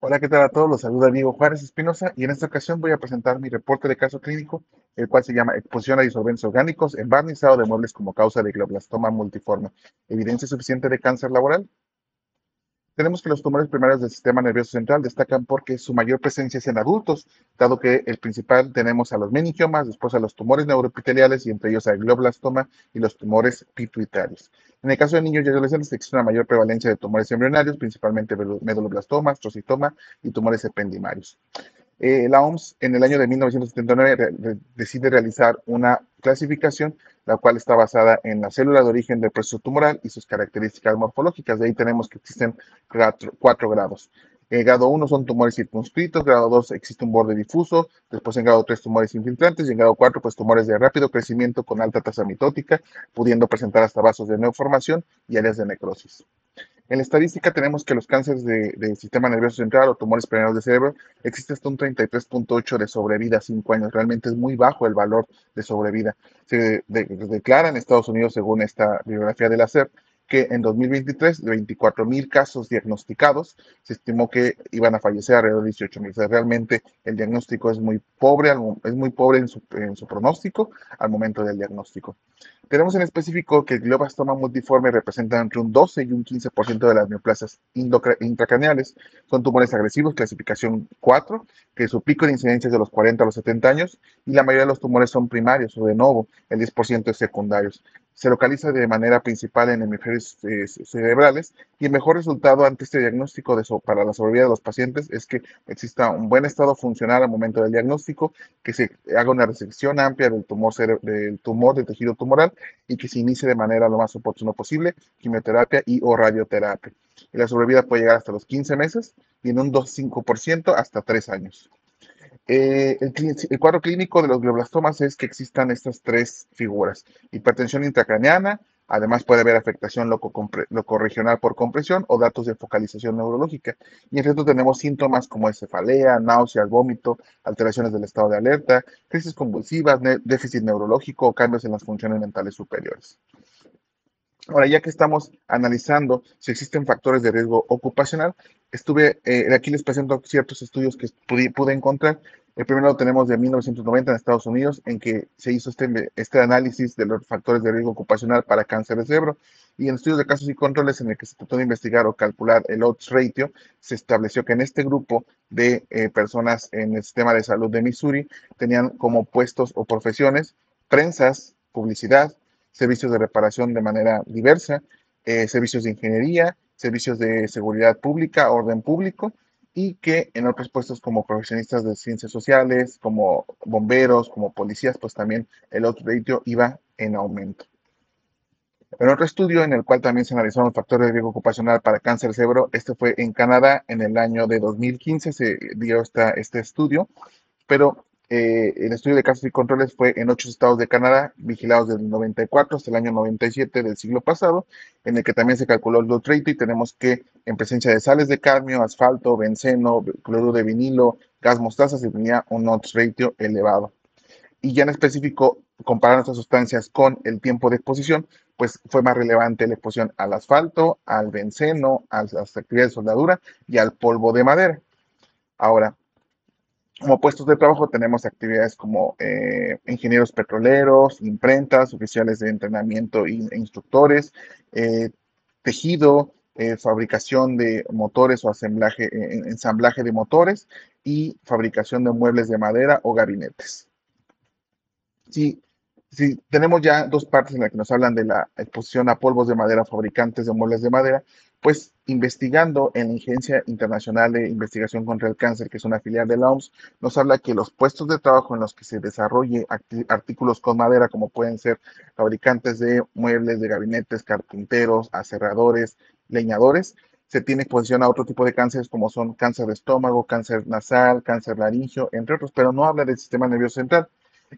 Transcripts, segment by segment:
Hola, ¿qué tal a todos? Los saluda Diego Juárez Espinosa y en esta ocasión voy a presentar mi reporte de caso clínico, el cual se llama Exposición a disolventes orgánicos en barnizado de muebles como causa de glioblastoma multiforme. ¿Evidencia suficiente de cáncer laboral? Tenemos que los tumores primarios del sistema nervioso central destacan porque su mayor presencia es en adultos, dado que el principal tenemos a los meningiomas, después a los tumores neuroepiteliales y entre ellos al glioblastoma y los tumores pituitarios. En el caso de niños y adolescentes existe una mayor prevalencia de tumores embrionarios, principalmente medulloblastoma, astrocitoma y tumores ependimarios. La OMS en el año de 1979 decide realizar una clasificación, la cual está basada en la célula de origen del proceso tumoral y sus características morfológicas. De ahí tenemos que existen cuatro grados. Grado 1 son tumores circunscritos, grado 2 existe un borde difuso, después en grado 3 tumores infiltrantes y en grado 4 pues tumores de rápido crecimiento con alta tasa mitótica, pudiendo presentar hasta vasos de neoformación y áreas de necrosis. En la estadística tenemos que los cánceres del sistema nervioso central o tumores prenatales de cerebro existe hasta un 33.8 de sobrevida a 5 años. Realmente es muy bajo el valor de sobrevida. Declara en Estados Unidos, según esta bibliografía del ACER, que en 2023, de 24,000 casos diagnosticados, se estimó que iban a fallecer alrededor de 18,000. O sea, realmente el diagnóstico es muy pobre, es muy pobre en su pronóstico al momento del diagnóstico. Tenemos en específico que el glioblastoma multiforme representa entre un 12 y un 15% de las neoplasias intracraneales. Son tumores agresivos, clasificación 4, que su pico de incidencia es de los 40 a los 70 años, y la mayoría de los tumores son primarios o de novo, el 10% es secundarios. Se localiza de manera principal en hemisferios cerebrales y el mejor resultado ante este diagnóstico para la sobrevida de los pacientes es que exista un buen estado funcional al momento del diagnóstico, que se haga una resección amplia del tumor del tejido tumoral y que se inicie de manera lo más oportuno posible quimioterapia y o radioterapia. Y la sobrevida puede llegar hasta los 15 meses y en un 2,5% hasta 3 años. El cuadro clínico de los glioblastomas es que existan estas tres figuras: hipertensión intracraneana, además puede haber afectación locorregional por compresión o datos de focalización neurológica. Y en resto tenemos síntomas como cefalea, náuseas, vómito, alteraciones del estado de alerta, crisis convulsivas, déficit neurológico o cambios en las funciones mentales superiores. Ahora, ya que estamos analizando si existen factores de riesgo ocupacional, aquí les presento ciertos estudios que pude encontrar. El primero lo tenemos de 1990 en Estados Unidos, en que se hizo este análisis de los factores de riesgo ocupacional para cáncer de cerebro. Y en estudios de casos y controles, en el que se trató de investigar o calcular el odds ratio, se estableció que en este grupo de personas en el sistema de salud de Missouri tenían como puestos o profesiones prensas, publicidad, servicios de reparación de manera diversa, servicios de ingeniería, servicios de seguridad pública, orden público, y que en otros puestos como profesionistas de ciencias sociales, como bomberos, como policías, pues también el odds ratio iba en aumento. En otro estudio en el cual también se analizaron los factores de riesgo ocupacional para cáncer cerebro, este fue en Canadá en el año de 2015, se dio este estudio, pero el estudio de casos y controles fue en 8 estados de Canadá, vigilados desde el 94 hasta el año 97 del siglo pasado, en el que también se calculó el odds ratio y tenemos que en presencia de sales de cadmio, asfalto, benceno, cloruro de vinilo, gas mostaza, se tenía un odds ratio elevado. Y ya en específico, comparar estas sustancias con el tiempo de exposición, pues fue más relevante la exposición al asfalto, al benceno, a las actividades de soldadura y al polvo de madera. Ahora, como puestos de trabajo tenemos actividades como ingenieros petroleros, imprentas, oficiales de entrenamiento e instructores, eh, tejido, fabricación de motores o ensamblaje de motores y fabricación de muebles de madera o gabinetes. Sí, sí, tenemos ya dos partes en las que nos hablan de la exposición a polvos de madera, fabricantes de muebles de madera, pues investigando en la Agencia Internacional de Investigación contra el Cáncer, que es una filial de la OMS, nos habla que los puestos de trabajo en los que se desarrolle artículos con madera, como pueden ser fabricantes de muebles, de gabinetes, carpinteros, aserradores, leñadores, se tiene exposición a otro tipo de cánceres como son cáncer de estómago, cáncer nasal, cáncer laringio, entre otros, pero no habla del sistema nervioso central.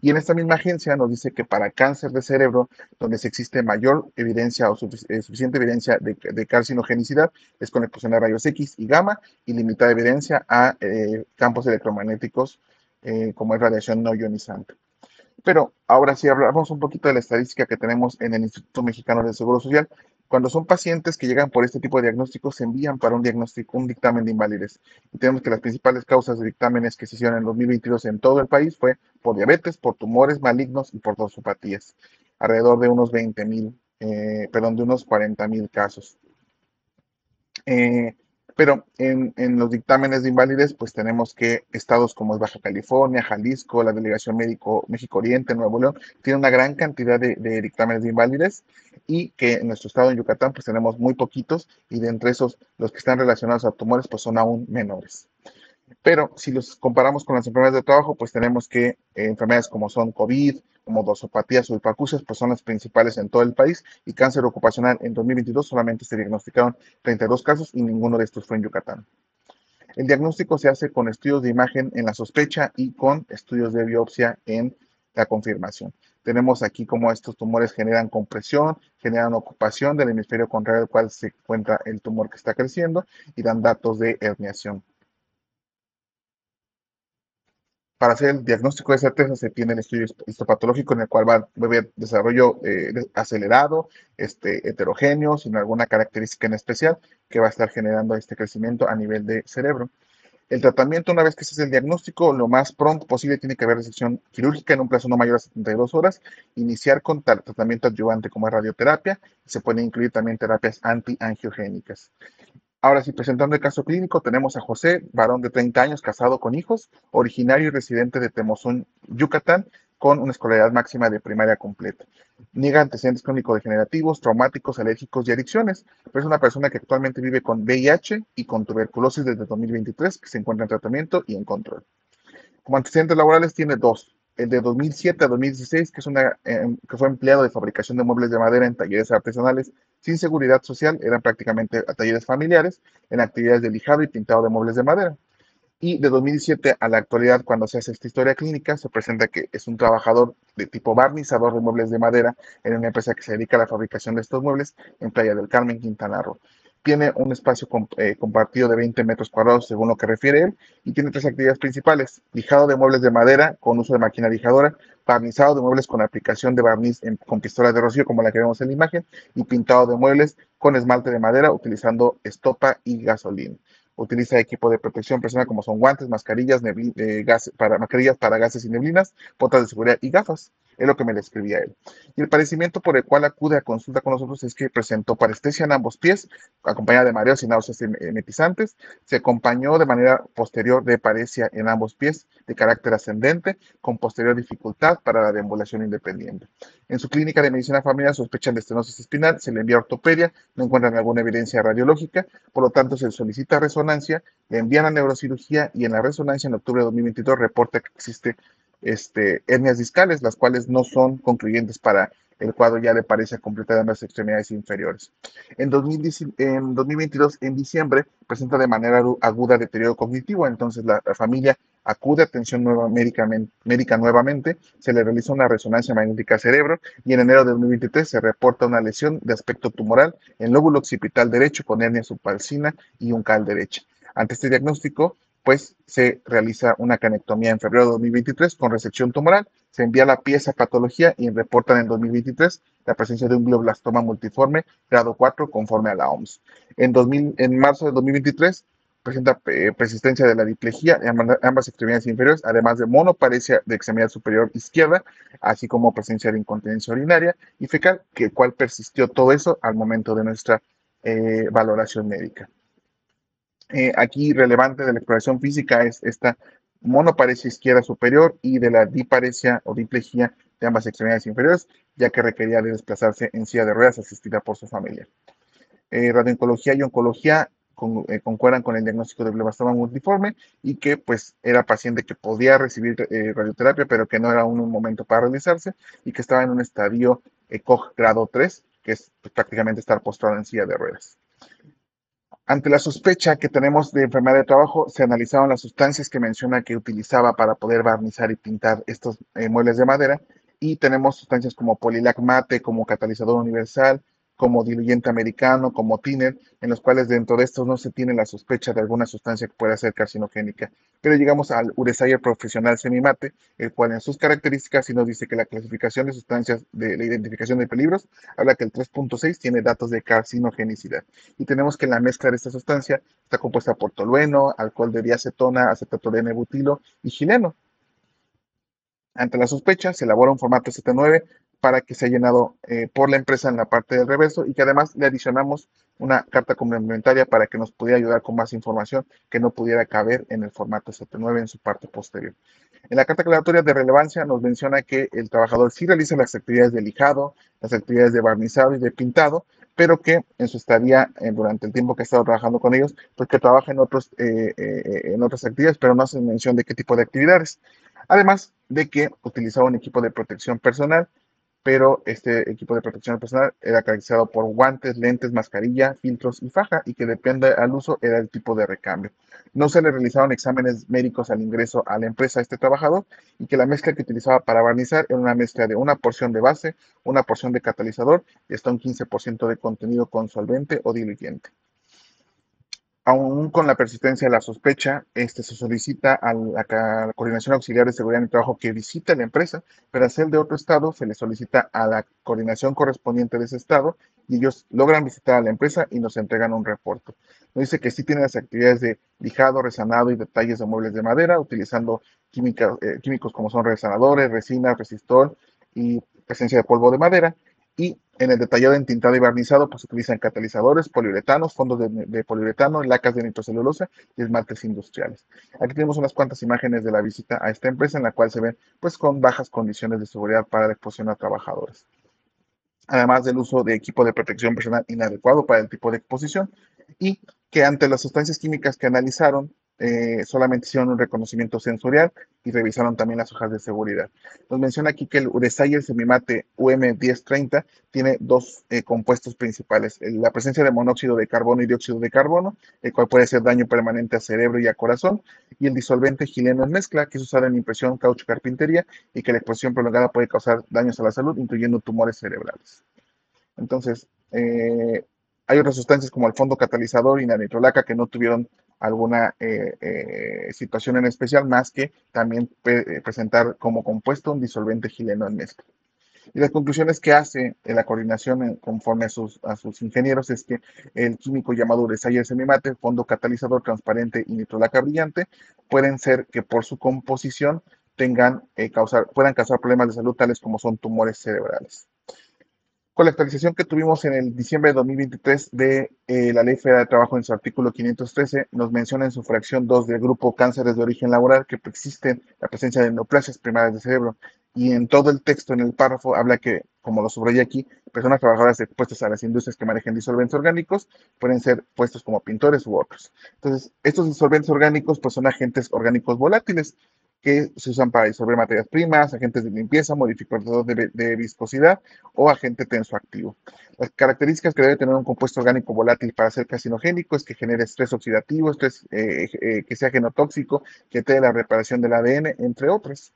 Y en esta misma agencia nos dice que para cáncer de cerebro, donde se existe mayor evidencia o suficiente evidencia de carcinogenicidad, es con exposición a rayos X y gamma y limitada evidencia a campos electromagnéticos como es radiación no ionizante. Pero ahora sí hablamos un poquito de la estadística que tenemos en el Instituto Mexicano del Seguro Social. Cuando son pacientes que llegan por este tipo de diagnósticos, se envían para un diagnóstico, un dictamen de invalidez. Y tenemos que las principales causas de dictámenes que se hicieron en 2022 en todo el país fue por diabetes, por tumores malignos y por dosopatías. Alrededor de unos 20,000, perdón, de unos 40,000 casos. Eh, pero en los dictámenes de invalidez, pues tenemos que estados como es Baja California, Jalisco, la Delegación México Oriente, Nuevo León, tienen una gran cantidad de dictámenes de invalidez y que en nuestro estado, en Yucatán, pues tenemos muy poquitos y de entre esos, los que están relacionados a tumores, pues son aún menores. Pero si los comparamos con las enfermedades de trabajo, pues tenemos que enfermedades como son COVID, como dosopatías o hipacusias, pues son las principales en todo el país. Y cáncer ocupacional en 2022 solamente se diagnosticaron 32 casos y ninguno de estos fue en Yucatán. El diagnóstico se hace con estudios de imagen en la sospecha y con estudios de biopsia en la confirmación. Tenemos aquí cómo estos tumores generan compresión, generan ocupación del hemisferio contrario al cual se encuentra el tumor que está creciendo y dan datos de herniación. Para hacer el diagnóstico de certeza se tiene el estudio histopatológico en el cual va a haber desarrollo acelerado, heterogéneo, sin alguna característica en especial que va a estar generando este crecimiento a nivel de cerebro. El tratamiento, una vez que se hace el diagnóstico, lo más pronto posible tiene que haber resección quirúrgica en un plazo no mayor a 72 horas, iniciar con tratamiento adyuvante como es radioterapia, y se pueden incluir también terapias antiangiogénicas. Ahora sí, presentando el caso clínico, tenemos a José, varón de 30 años, casado con hijos, originario y residente de Temozón, Yucatán, con una escolaridad máxima de primaria completa. Niega antecedentes crónico-degenerativos, traumáticos, alérgicos y adicciones, pero es una persona que actualmente vive con VIH y con tuberculosis desde 2023, que se encuentra en tratamiento y en control. Como antecedentes laborales tiene dos. El de 2007 a 2016, que fue empleado de fabricación de muebles de madera en talleres artesanales sin seguridad social, eran prácticamente talleres familiares, en actividades de lijado y pintado de muebles de madera. Y de 2017 a la actualidad, cuando se hace esta historia clínica, se presenta que es un trabajador de tipo barnizador de muebles de madera en una empresa que se dedica a la fabricación de estos muebles en Playa del Carmen, Quintana Roo. Tiene un espacio compartido de 20 metros cuadrados, según lo que refiere él, y tiene tres actividades principales: lijado de muebles de madera con uso de máquina lijadora, barnizado de muebles con aplicación de barniz con pistola de rocío, como la que vemos en la imagen, y pintado de muebles con esmalte de madera utilizando estopa y gasolina. Utiliza equipo de protección personal como son guantes, mascarillas, mascarillas para gases y neblinas, botas de seguridad y gafas. Es lo que me describía él. Y el padecimiento por el cual acude a consulta con nosotros es que presentó parestesia en ambos pies, acompañada de mareos y náuseas emetizantes. Se acompañó de manera posterior de paresia en ambos pies de carácter ascendente, con posterior dificultad para la deambulación independiente. En su clínica de medicina familiar sospechan de estenosis espinal, se le envía a ortopedia, no encuentran alguna evidencia radiológica, por lo tanto se solicita resonancia, le envían a neurocirugía y en la resonancia en octubre de 2022 reporta que existe hernias discales, las cuales no son concluyentes para el cuadro ya de paresia completa de ambas extremidades inferiores. En 2022, en diciembre, presenta de manera aguda deterioro cognitivo, entonces la familia acude a atención médica nuevamente, se le realiza una resonancia magnética cerebro y en enero de 2023 se reporta una lesión de aspecto tumoral en lóbulo occipital derecho con hernia subpalcina y un cal derecha. Ante este diagnóstico, pues se realiza una canectomía en febrero de 2023 con resección tumoral, se envía la pieza a patología y reportan en 2023 la presencia de un glioblastoma multiforme grado 4 conforme a la OMS. En marzo de 2023 presenta persistencia de la diplejía en ambas extremidades inferiores, además de monoparesia de extremidad superior izquierda, así como presencia de incontinencia urinaria y fecal, que cual persistió todo eso al momento de nuestra valoración médica. Aquí relevante de la exploración física es esta monoparesia izquierda superior y de la diparesia o diplejía de ambas extremidades inferiores, ya que requería de desplazarse en silla de ruedas asistida por su familia. Radiooncología y oncología concuerdan con el diagnóstico de glioblastoma multiforme y que pues era paciente que podía recibir radioterapia, pero que no era aún un momento para realizarse y que estaba en un estadio ECOG grado 3, que es pues, prácticamente estar postrado en silla de ruedas. Ante la sospecha que tenemos de enfermedad de trabajo, se analizaron las sustancias que menciona que utilizaba para poder barnizar y pintar estos muebles de madera y tenemos sustancias como polilacmate, como catalizador universal, como diluyente americano, como thinner, en los cuales dentro de estos no se tiene la sospecha de alguna sustancia que pueda ser carcinogénica. Pero llegamos al Uresayer profesional semimate, el cual en sus características sí nos dice que la clasificación de sustancias de la identificación de peligros habla que el 3.6 tiene datos de carcinogenicidad. Y tenemos que la mezcla de esta sustancia está compuesta por tolueno, alcohol de diacetona, acetato butilo y gileno. Ante la sospecha, se elabora un formato ST9 para que sea llenado por la empresa en la parte del reverso y que además le adicionamos una carta complementaria para que nos pudiera ayudar con más información que no pudiera caber en el formato ST9 en su parte posterior. En la carta aclaratoria de relevancia nos menciona que el trabajador sí realiza las actividades de lijado, las actividades de barnizado y de pintado, pero que en su estadía, durante el tiempo que ha estado trabajando con ellos, pues que trabaja en otras actividades, pero no hace mención de qué tipo de actividades. Además de que utilizaba un equipo de protección personal, pero este equipo de protección personal era caracterizado por guantes, lentes, mascarilla, filtros y faja, y que depende al uso era el tipo de recambio. No se le realizaron exámenes médicos al ingreso a la empresa a este trabajador, y que la mezcla que utilizaba para barnizar era una mezcla de una porción de base, una porción de catalizador y hasta un 15% de contenido con solvente o diluyente. Aún con la persistencia de la sospecha, se solicita a la Coordinación Auxiliar de Seguridad en el Trabajo que visite la empresa, pero al ser de otro estado, se le solicita a la coordinación correspondiente de ese estado y ellos logran visitar a la empresa y nos entregan un reporte. Nos dice que sí tiene las actividades de lijado, resanado y detalles de muebles de madera, utilizando químicos como son resanadores, resina, resistol y presencia de polvo de madera. Y en el detallado entintado y barnizado, pues se utilizan catalizadores, poliuretanos, fondos de poliuretano, lacas de nitrocelulosa y esmaltes industriales. Aquí tenemos unas cuantas imágenes de la visita a esta empresa en la cual se ven pues con bajas condiciones de seguridad para la exposición a trabajadores. Además del uso de equipo de protección personal inadecuado para el tipo de exposición y que ante las sustancias químicas que analizaron, solamente hicieron un reconocimiento sensorial y revisaron también las hojas de seguridad. Nos menciona aquí que el Uresayer Semimate UM1030 tiene dos compuestos principales, la presencia de monóxido de carbono y dióxido de carbono, el cual puede hacer daño permanente a cerebro y a corazón, y el disolvente gileno en mezcla, que es usado en impresión, caucho, carpintería, y que la exposición prolongada puede causar daños a la salud, incluyendo tumores cerebrales. Entonces, hay otras sustancias como el fondo catalizador y la nitrolaca que no tuvieron alguna situación en especial, más que también presentar como compuesto un disolvente gileno en mezcla. Y las conclusiones que hace la coordinación conforme a sus ingenieros es que el químico llamado Uresayer semimate, fondo catalizador transparente y nitrolaca brillante pueden ser que por su composición puedan causar problemas de salud tales como son tumores cerebrales. Con la actualización que tuvimos en el diciembre de 2023 de la Ley Federal de Trabajo en su artículo 513, nos menciona en su fracción 2 del grupo cánceres de origen laboral que existen la presencia de neoplasias primarias del cerebro. Y en todo el texto, en el párrafo, habla que, como lo subrayé aquí, personas trabajadoras expuestas a las industrias que manejan disolventes orgánicos pueden ser puestos como pintores u otros. Entonces, estos disolventes orgánicos pues, son agentes orgánicos volátiles que se usan para disolver materias primas, agentes de limpieza, modificadores de viscosidad o agente tensoactivo. Las características que debe tener un compuesto orgánico volátil para ser carcinogénico es que genere estrés oxidativo, que sea genotóxico, que tenga la reparación del ADN, entre otros.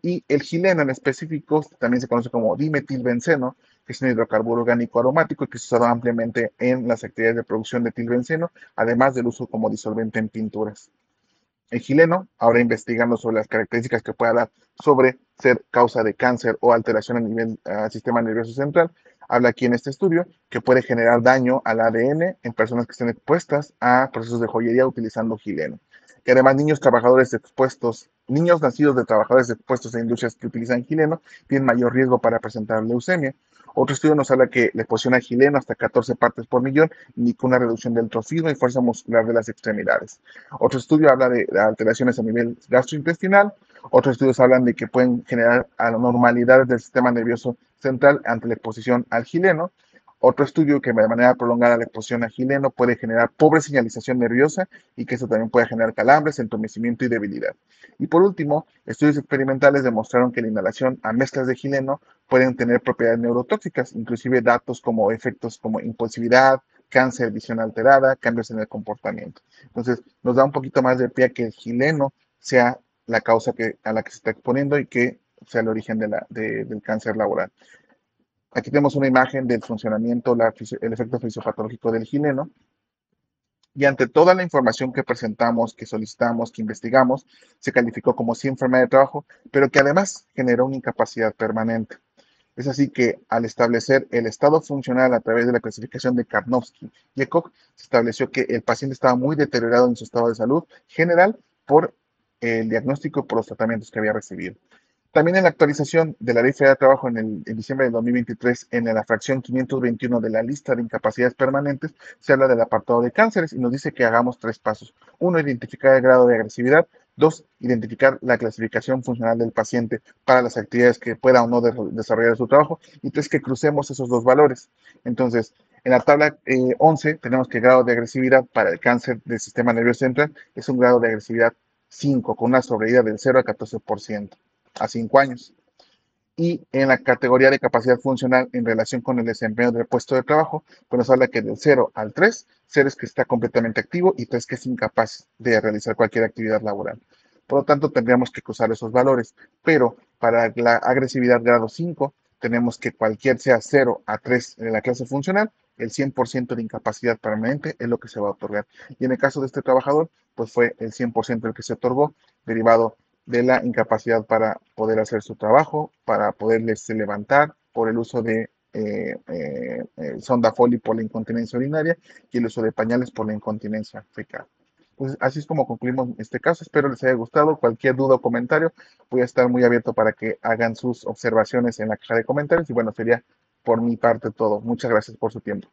Y el gileno en específico también se conoce como dimetilbenceno, que es un hidrocarburo orgánico aromático que es usado ampliamente en las actividades de producción de tilbenceno, además del uso como disolvente en pinturas. El gileno, ahora investigando sobre las características que pueda dar sobre ser causa de cáncer o alteración a nivel sistema nervioso central, habla aquí en este estudio que puede generar daño al ADN en personas que estén expuestas a procesos de joyería utilizando gileno. Que además niños nacidos de trabajadores expuestos a industrias que utilizan gileno tienen mayor riesgo para presentar leucemia. Otro estudio nos habla que la exposición a gileno hasta 14 partes por millón indica una reducción del trofismo y fuerza muscular de las extremidades. Otro estudio habla de alteraciones a nivel gastrointestinal. Otros estudios hablan de que pueden generar anormalidades del sistema nervioso central ante la exposición al gileno. Otro estudio que de manera prolongada la exposición a gileno puede generar pobre señalización nerviosa y que eso también puede generar calambres, entumecimiento y debilidad. Y por último, estudios experimentales demostraron que la inhalación a mezclas de gileno pueden tener propiedades neurotóxicas, inclusive datos como efectos como impulsividad, cáncer, visión alterada, cambios en el comportamiento. Entonces, nos da un poquito más de pie a que el gileno sea la causa a la que se está exponiendo y que sea el origen del cáncer laboral. Aquí tenemos una imagen del funcionamiento, el efecto fisiopatológico del gileno. Y ante toda la información que presentamos, que solicitamos, que investigamos, se calificó como sí enfermedad de trabajo, pero que además generó una incapacidad permanente. Es así que al establecer el estado funcional a través de la clasificación de Karnofsky y ECOG, se estableció que el paciente estaba muy deteriorado en su estado de salud general por el diagnóstico y por los tratamientos que había recibido. También en la actualización de la Ley Federal de Trabajo en diciembre de 2023, en la fracción 521 de la lista de incapacidades permanentes, se habla del apartado de cánceres y nos dice que hagamos tres pasos. Uno, identificar el grado de agresividad. Dos, identificar la clasificación funcional del paciente para las actividades que pueda o no desarrollar su trabajo. Y tres, que crucemos esos dos valores. Entonces, en la tabla 11 tenemos que el grado de agresividad para el cáncer del sistema nervioso central es un grado de agresividad 5, con una sobrevida del 0 al 14% a 5 años. Y en la categoría de capacidad funcional en relación con el desempeño del puesto de trabajo, pues nos habla que del 0 al 3, 0 es que está completamente activo y 3 que es incapaz de realizar cualquier actividad laboral. Por lo tanto, tendríamos que cruzar esos valores. Pero para la agresividad grado 5, tenemos que cualquier sea 0 a 3 en la clase funcional, el 100% de incapacidad permanente es lo que se va a otorgar. Y en el caso de este trabajador, pues fue el 100% el que se otorgó, derivado de la incapacidad para poder hacer su trabajo, para poderles levantar por el uso de sonda Foley por la incontinencia urinaria y el uso de pañales por la incontinencia fecal. Pues así es como concluimos este caso. Espero les haya gustado. Cualquier duda o comentario, voy a estar muy abierto para que hagan sus observaciones en la caja de comentarios. Y bueno, sería por mi parte todo. Muchas gracias por su tiempo.